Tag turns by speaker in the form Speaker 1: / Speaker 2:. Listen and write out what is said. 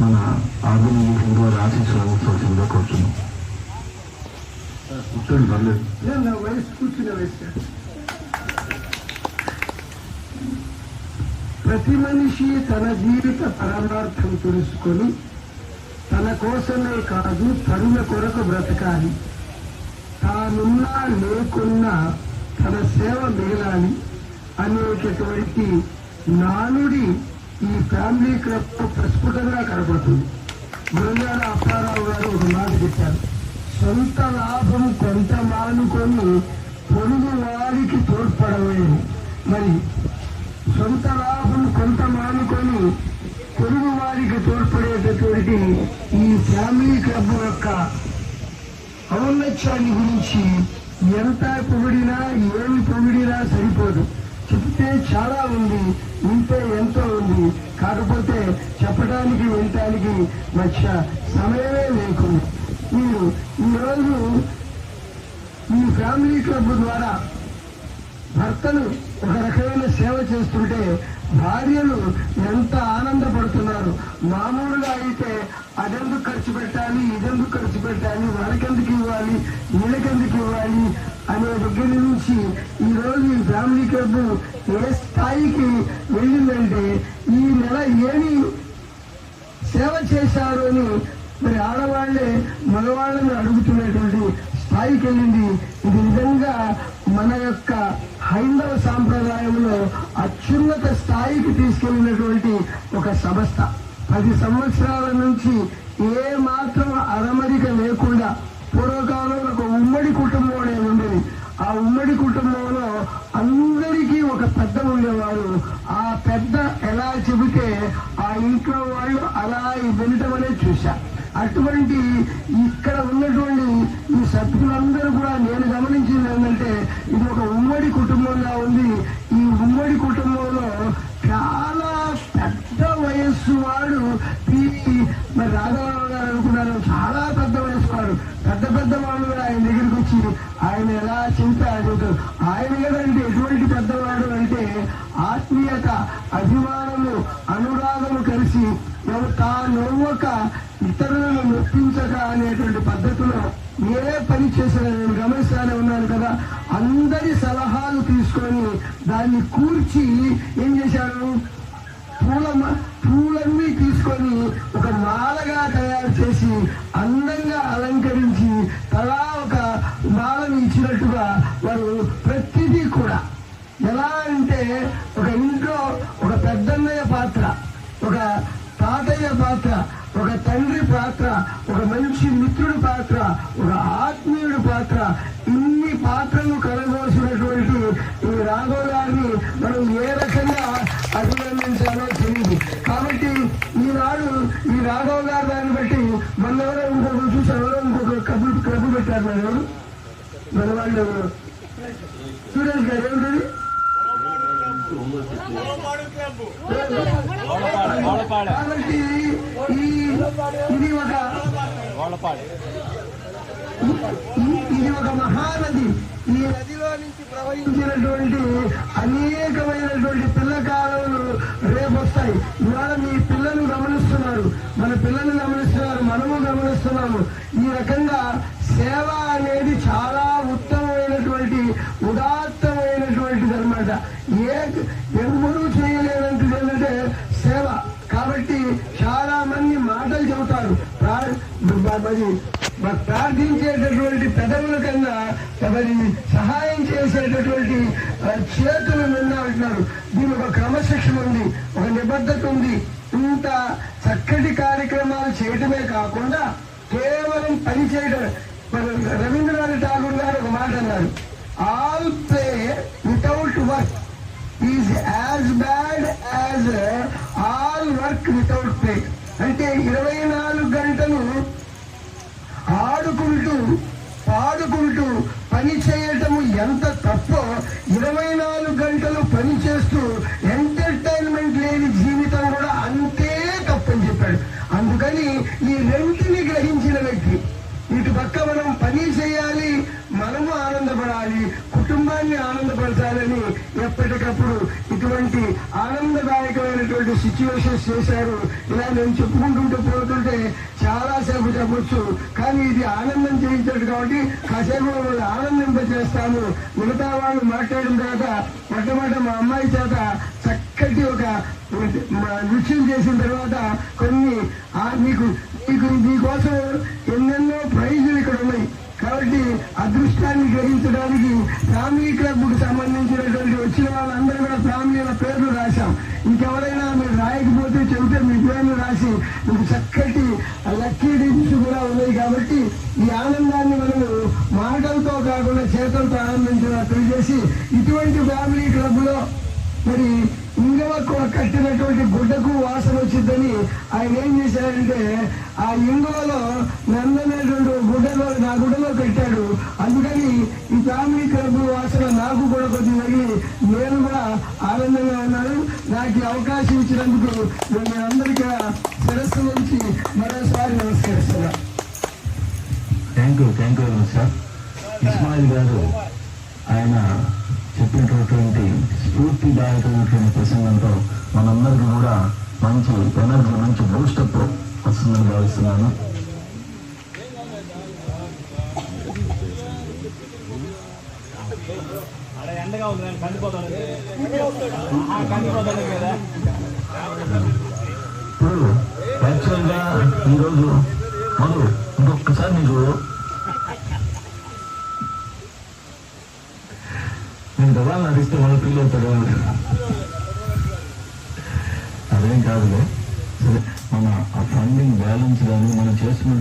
Speaker 1: మన ఆధునిక హిందూ ఆశీస్సులో కూర్చున్నాం. కూర్చోండి, పర్లేదు.
Speaker 2: వయసు కూర్చునే వయసు. ప్రతి మనిషి తన జీవిత పరమార్థం తెలుసుకొని తన కోసమే కాదు తరుణ కొరకు బ్రతకాలి. తానున్నా లేకున్నా తన సేవ మిగలాలి అనేటటువంటి నానుడి ఈ ఫ్యామిలీ క్లబ్ ప్రస్ఫుటంగా కనబడుతుంది. గురజాడ అప్పారావు గారు ఒక మాట చెప్పారు, సొంత లాభం కొంత మానుకొని పొరుగు వారికి తోడ్పడలేదు. మరి సొంత లాభం కొంత మానుకొని పొరుగు వారికి తోడ్పడేటటువంటి ఈ ఫ్యామిలీ క్లబ్ యొక్క ఔన్నత్యాన్ని గురించి ఎంత పొగిడినా ఏమి పొగిడినా సరిపోదు. చెప్తే చాలా ఉంది, వింటే ఎంతో ఉంది. కాకపోతే చెప్పడానికి వినటానికి మధ్య సమయమే లేకుండా మీరు ఈరోజు ఈ ఫ్యామిలీ క్లబ్ ద్వారా భర్తలు ఒక రకమైన సేవ చేస్తుంటే భార్యలు ఎంత ఆనందపడుతున్నారు. మామూలుగా అయితే అదెందుకు ఖర్చు పెట్టాలి, ఇదెందుకు ఖర్చు పెట్టాలి, వాళ్ళకెందుకు ఇవ్వాలి, వీళ్ళకెందుకు ఇవ్వాలి అనే దగ్గర నుంచి ఈరోజు ఈ ఫ్యామిలీ క్లబ్ ఏ స్థాయికి వెళ్ళిందంటే ఈ నెల ఏమి సేవ చేశారు అని మరి ఆడవాళ్లే మగవాళ్ళని అడుగుతున్నటువంటి స్థాయికి వెళ్ళింది. ఇది నిజంగా మన యొక్క హైందవ సాంప్రదాయంలో అత్యున్నత స్థాయికి తీసుకెళ్లినటువంటి ఒక సంస్థ. 10 సంవత్సరాల నుంచి ఏ మాత్రం అరమరిక లేకుండా పూర్వకాలంలో ఒక ఉమ్మడి కుటుంబం అనేది ఉండేది. ఆ ఉమ్మడి కుటుంబంలో అందరికీ ఒక పెద్ద ఉండేవారు. ఆ పెద్ద ఎలా చెబితే ఆ ఇంట్లో వాళ్ళు అలా వినటం అనేది చూశా. అటువంటి ఇక్కడ ఉన్నటువంటి ఈ సభ్యులందరూ కూడా నేను గమనించింది ఏంటంటే ఇది ఒక ఉమ్మడి కుటుంబంగా ఉంది. ఈ ఉమ్మడి కుటుంబంలో చాలా పెద్ద వయస్సు వాడు మరి రాఘవరావు గారు అనుకున్నారు, చాలా పెద్ద వయస్సు వాడు. పెద్ద వాళ్ళు కూడా ఆయన దగ్గరికి వచ్చి ఆయన ఎలా చింత అడుగుతారు. ఆయన కదంటే ఎటువంటి పెద్దవాడు అంటే ఆత్మీయత, అభిమానము, అనురాగము కలిసి తానొవ్వక ఇతరులను నొప్పించక అనేటువంటి పద్ధతిలో ఏ పని చేసినా నేను గమనిస్తానే ఉన్నాను కదా. అందరి సలహాలు తీసుకొని దాన్ని కూర్చి ఏం చేశారు, పూలన్నీ తీసుకొని ఒక మాలగా తయారు చేసి అందంగా అలంకరించి తలా ఒక మాలను ఇచ్చినట్టుగా వారు ప్రతిదీ కూడా ఎలా అంటే ఒక ఇంట్లో ఒక పెద్దన్నయ్య పాత్ర, ఒక తాతయ్య పాత్ర, ఒక తండ్రి పాత్ర, ఒక మంచి మిత్రుడి పాత్ర, ఒక ఆత్మీయుడి పాత్ర, ఇన్ని పాత్రలు కలగోసినటువంటి ఈ రాఘవ్ గారిని మనం ఏ రకంగా అభినందించాలో తెలియదు. కాబట్టి ఈనాడు ఈ రాఘవ్ గారి దాన్ని బట్టి మన ఎవరో ఇంకొక చూసి ఎవరో ఇంకొక క్లబ్ పెట్టారు. మన వాళ్ళు సురేష్ గారు ఏమిటది కాబట్టి ఇది ఒక మహానది. ఈ నదిలో నుంచి ప్రవహించినటువంటి అనేకమైనటువంటి పిల్లకాలను రేపు వస్తాయి. ఇవాళ మీ పిల్లలు గమనిస్తున్నారు, మన పిల్లలు గమనిస్తున్నారు, మనము గమనిస్తున్నాము. ఈ రకంగా సేవ అనేది చాలా ఉత్తమమైనటువంటి ఉదాత్తమైనటువంటిది అనమాట. ఎవరూ చేయలేనంటిది ఏంటంటే సేవ. కాబట్టి చాలా మంది మాటలు చెబుతారు, మరి ప్రార్థించేటటువంటి పెదవుల కన్నా మరి సహాయం చేసేటటువంటి చేతులు నిన్నంటున్నారు. దీని ఒక క్రమశిక్షణ ఉంది, ఒక నిబద్ధత ఉంది. ఇంత చక్కటి కార్యక్రమాలు చేయటమే కాకుండా కేవలం పని చేయడం. రవీంద్రనాథ్ ఠాగూర్ గారు ఒక మాట అన్నారు, all play without work is as bad as all work without play. అంటే 24 గంటలు ఆడుకుంటూ పాడుకుంటూ పని చేయటము ఎంత తప్పో 24 గంటలు పని చేస్తూ ఎంటర్టైన్మెంట్ లేని జీవితం కూడా అంతే తప్పని చెప్పాడు. అందుకని ఈ రెంటిని గ్రహించిన వ్యక్తి ఇటు పక్క మనం పని చేయాలి, మనము ఆనందపడాలి, కుటుంబాన్ని ఆనందపరచాలని ఎప్పటికప్పుడు ఇటువంటి ఆనందదాయకమైనటువంటి సిచ్యువేషన్స్ చేశారు. ఇలా నేను చెప్పుకుంటుంటే పోతుంటే చాలా సేపు చెప్పొచ్చు, కానీ ఇది ఆనందం చేయించాడు కాబట్టి కాసేపు వాళ్ళు ఆనందింపజేస్తాను. మిగతా వాళ్ళు మాట్లాడిన తర్వాత మొట్టమొదట మా అమ్మాయి చేత చక్కటి ఒక నృత్యం చేసిన తర్వాత కొన్ని మీకు మీకు మీకోసం ఎన్నెన్నో ప్రైజులు ఇక్కడ ఉన్నాయి. కాబట్టి అదృష్టాన్ని గ్రహించడానికి ఫ్యామిలీ క్లబ్ కు సంబంధించినటువంటి వచ్చిన వాళ్ళందరూ కూడా ఫ్యామిలీల పేర్లు రాశాం. ఇంకెవరైనా మీరు రాయకపోతే చెబితే మీ పేర్లు రాసి మీకు చక్కటి లక్కీ డిప్స్ కూడా ఉన్నాయి. కాబట్టి ఈ ఆనందాన్ని మనము మాటలతో కాకుండా చేతులతో ఆనందించినట్టు చేసి ఇటువంటి ఫ్యామిలీ క్లబ్ లో మరి ఇంగువకు కట్టినటువంటి గుడ్డకు వాసన వచ్చిందని ఆయన ఏం చేశారంటే ఆ ఇంగువలో నందనేటువంటి గుడ్డలో నా గుడ్డలో కట్టాడు. అందుకని ఈ ఫ్యామిలీ క్లబ్ వాసన నాకు కూడా కొద్దిగా తగిలి నేను కూడా ఆనందంగా ఉన్నాను. నాకు ఈ అవకాశం ఇచ్చినందుకు నేను అందరికీ శిరస్సు నుంచి మరోసారి నమస్కరిస్తున్నా.
Speaker 1: Thank you sir. ఇస్మాయిల్ గారు ఆయన చెప్పినటువంటి స్ఫూర్తిదాయకమైనటువంటి ప్రసంగంతో మనందరికీ కూడా మంచి ఎనర్జీ, మంచి బూస్టప్ వస్తుందని భావిస్తున్నాను. ఇప్పుడు యాక్చువల్గా ఈరోజు మొదలు ఇంకొకసారి నీకు నేను గవాలను నడిస్తే వాళ్ళు ఫీల్ అవుతాడు. అదేం కాదులే. సరే, మన ఆ ఫండింగ్ బ్యాలెన్స్ కానీ మనం చేస్తున్న